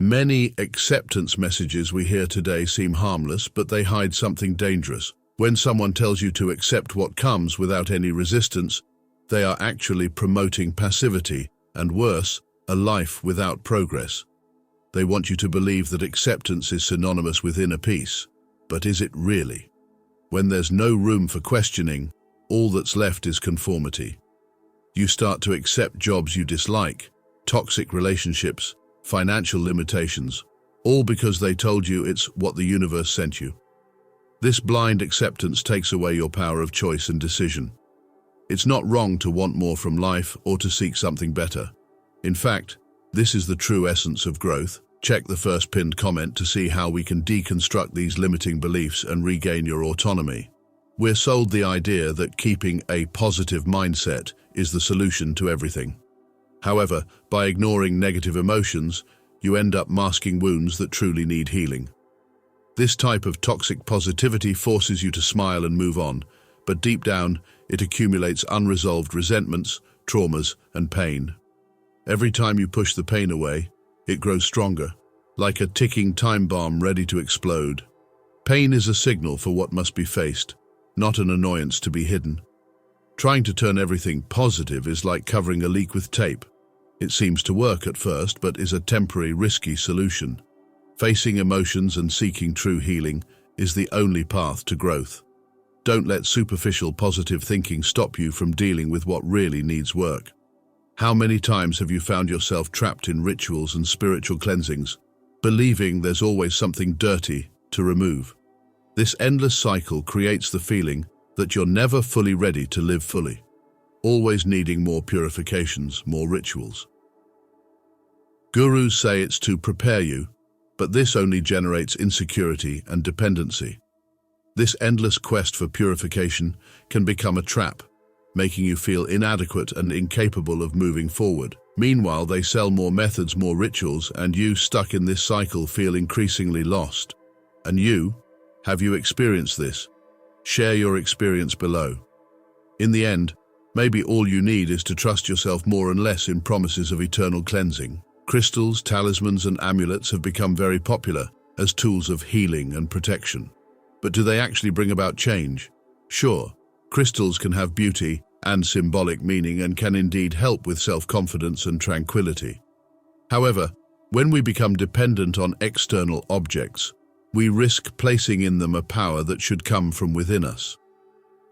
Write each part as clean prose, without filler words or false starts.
Many acceptance messages we hear today seem harmless, but they hide something dangerous. When someone tells you to accept what comes without any resistance, they are actually promoting passivity, and worse, a life without progress. They want you to believe that acceptance is synonymous with inner peace. But is it really? When there's no room for questioning, all that's left is conformity. You start to accept jobs you dislike, toxic relationships, financial limitations, all because they told you it's what the universe sent you. This blind acceptance takes away your power of choice and decision. It's not wrong to want more from life or to seek something better. In fact, this is the true essence of growth. Check the first pinned comment to see how we can deconstruct these limiting beliefs and regain your autonomy. We're sold the idea that keeping a positive mindset is the solution to everything. However, by ignoring negative emotions, you end up masking wounds that truly need healing. This type of toxic positivity forces you to smile and move on, but deep down, it accumulates unresolved resentments, traumas, and pain. Every time you push the pain away, it grows stronger, like a ticking time bomb ready to explode. Pain is a signal for what must be faced, not an annoyance to be hidden. Trying to turn everything positive is like covering a leak with tape. It seems to work at first, but is a temporary, risky solution. Facing emotions and seeking true healing is the only path to growth. Don't let superficial positive thinking stop you from dealing with what really needs work. How many times have you found yourself trapped in rituals and spiritual cleansings, believing there's always something dirty to remove? This endless cycle creates the feeling that you're never fully ready to live fully, always needing more purifications, more rituals. Gurus say it's to prepare you, but this only generates insecurity and dependency. This endless quest for purification can become a trap, making you feel inadequate and incapable of moving forward. Meanwhile, they sell more methods, more rituals, and you, stuck in this cycle, feel increasingly lost. And you? Have you experienced this? Share your experience below. In the end, maybe all you need is to trust yourself more and less in promises of eternal cleansing. Crystals, talismans, and amulets have become very popular as tools of healing and protection. But do they actually bring about change? Sure, crystals can have beauty and symbolic meaning and can indeed help with self-confidence and tranquility. However, when we become dependent on external objects, we risk placing in them a power that should come from within us.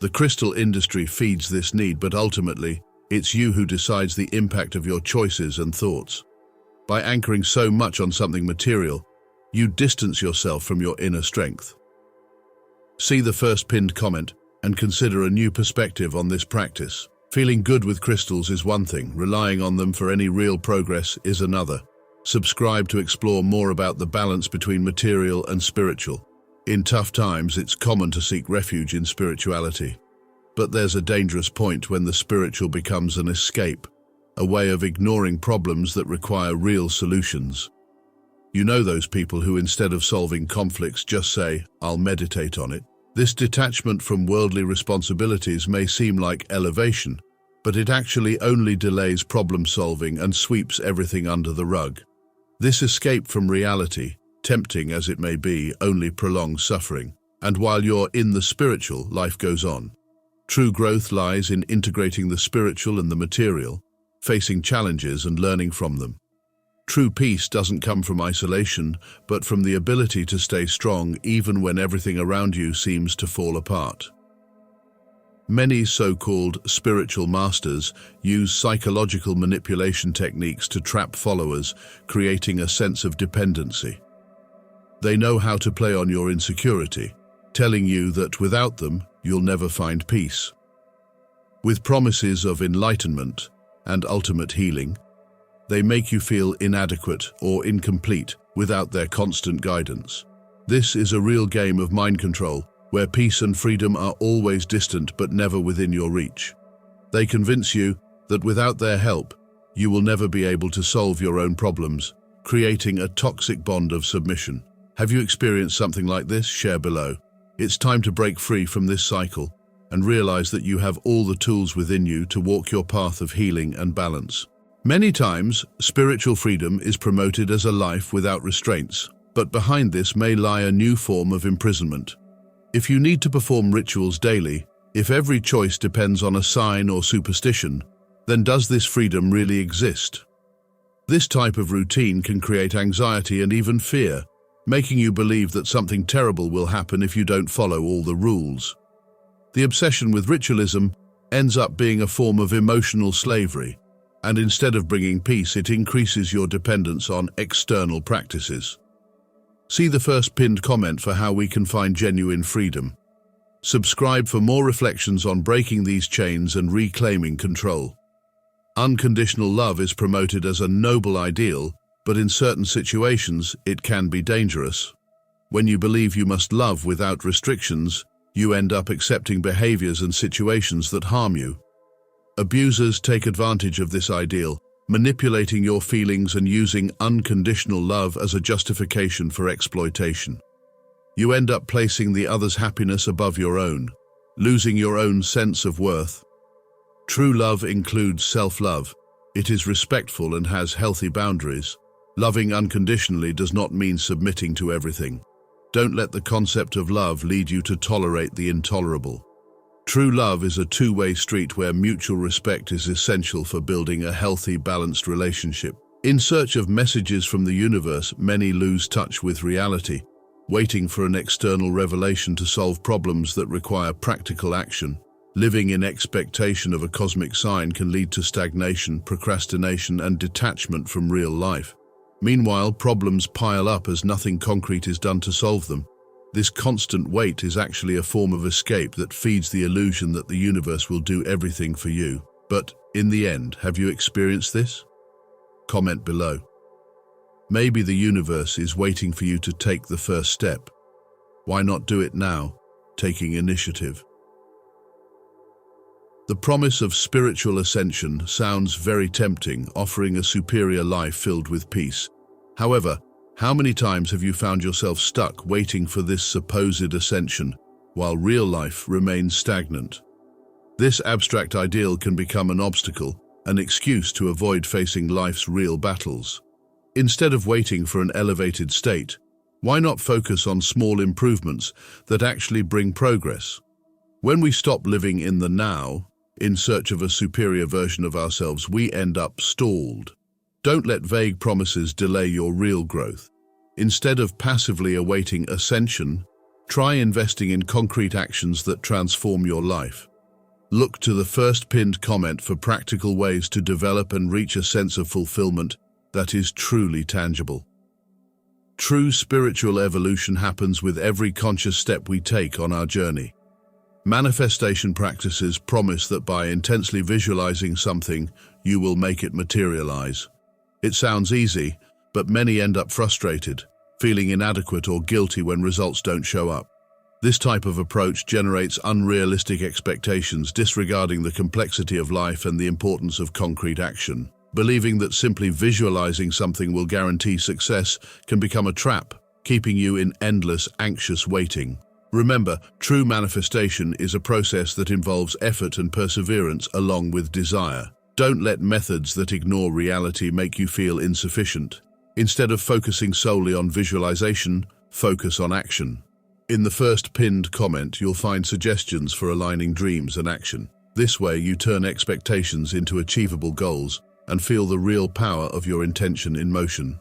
The crystal industry feeds this need, but ultimately, it's you who decides the impact of your choices and thoughts. By anchoring so much on something material, you distance yourself from your inner strength. See the first pinned comment and consider a new perspective on this practice. Feeling good with crystals is one thing, relying on them for any real progress is another. Subscribe to explore more about the balance between material and spiritual. In tough times, it's common to seek refuge in spirituality. But there's a dangerous point when the spiritual becomes an escape, a way of ignoring problems that require real solutions. You know those people who, instead of solving conflicts, just say, "I'll meditate on it." This detachment from worldly responsibilities may seem like elevation, but it actually only delays problem solving and sweeps everything under the rug. This escape from reality, tempting as it may be, only prolongs suffering. And while you're in the spiritual, life goes on. True growth lies in integrating the spiritual and the material, facing challenges and learning from them. True peace doesn't come from isolation, but from the ability to stay strong even when everything around you seems to fall apart. Many so-called spiritual masters use psychological manipulation techniques to trap followers, creating a sense of dependency. They know how to play on your insecurity, telling you that without them, you'll never find peace. With promises of enlightenment and ultimate healing, they make you feel inadequate or incomplete without their constant guidance. This is a real game of mind control, where peace and freedom are always distant but never within your reach. They convince you that without their help, you will never be able to solve your own problems, creating a toxic bond of submission. Have you experienced something like this? Share below. It's time to break free from this cycle and realize that you have all the tools within you to walk your path of healing and balance. Many times, spiritual freedom is promoted as a life without restraints, but behind this may lie a new form of imprisonment. If you need to perform rituals daily, if every choice depends on a sign or superstition, then does this freedom really exist? This type of routine can create anxiety and even fear, making you believe that something terrible will happen if you don't follow all the rules. The obsession with ritualism ends up being a form of emotional slavery, and instead of bringing peace, it increases your dependence on external practices. See the first pinned comment for how we can find genuine freedom. Subscribe for more reflections on breaking these chains and reclaiming control. Unconditional love is promoted as a noble ideal, but in certain situations, it can be dangerous. When you believe you must love without restrictions, you end up accepting behaviors and situations that harm you. Abusers take advantage of this ideal, manipulating your feelings and using unconditional love as a justification for exploitation. You end up placing the other's happiness above your own, losing your own sense of worth. True love includes self-love. It is respectful and has healthy boundaries. Loving unconditionally does not mean submitting to everything. Don't let the concept of love lead you to tolerate the intolerable. True love is a two-way street where mutual respect is essential for building a healthy, balanced relationship. In search of messages from the universe, many lose touch with reality, waiting for an external revelation to solve problems that require practical action. Living in expectation of a cosmic sign can lead to stagnation, procrastination, and detachment from real life. Meanwhile, problems pile up as nothing concrete is done to solve them. This constant wait is actually a form of escape that feeds the illusion that the universe will do everything for you. But in the end, have you experienced this? Comment below. Maybe the universe is waiting for you to take the first step. Why not do it now, taking initiative? The promise of spiritual ascension sounds very tempting, offering a superior life filled with peace. However, how many times have you found yourself stuck waiting for this supposed ascension, while real life remains stagnant? This abstract ideal can become an obstacle, an excuse to avoid facing life's real battles. Instead of waiting for an elevated state, why not focus on small improvements that actually bring progress? When we stop living in the now, in search of a superior version of ourselves, we end up stalled. Don't let vague promises delay your real growth. Instead of passively awaiting ascension, try investing in concrete actions that transform your life. Look to the first pinned comment for practical ways to develop and reach a sense of fulfillment that is truly tangible. True spiritual evolution happens with every conscious step we take on our journey. Manifestation practices promise that by intensely visualizing something, you will make it materialize. It sounds easy, but many end up frustrated, feeling inadequate or guilty when results don't show up. This type of approach generates unrealistic expectations, disregarding the complexity of life and the importance of concrete action. Believing that simply visualizing something will guarantee success can become a trap, keeping you in endless, anxious waiting. Remember, true manifestation is a process that involves effort and perseverance along with desire. Don't let methods that ignore reality make you feel insufficient. Instead of focusing solely on visualization, focus on action. In the first pinned comment, you'll find suggestions for aligning dreams and action. This way, you turn expectations into achievable goals and feel the real power of your intention in motion.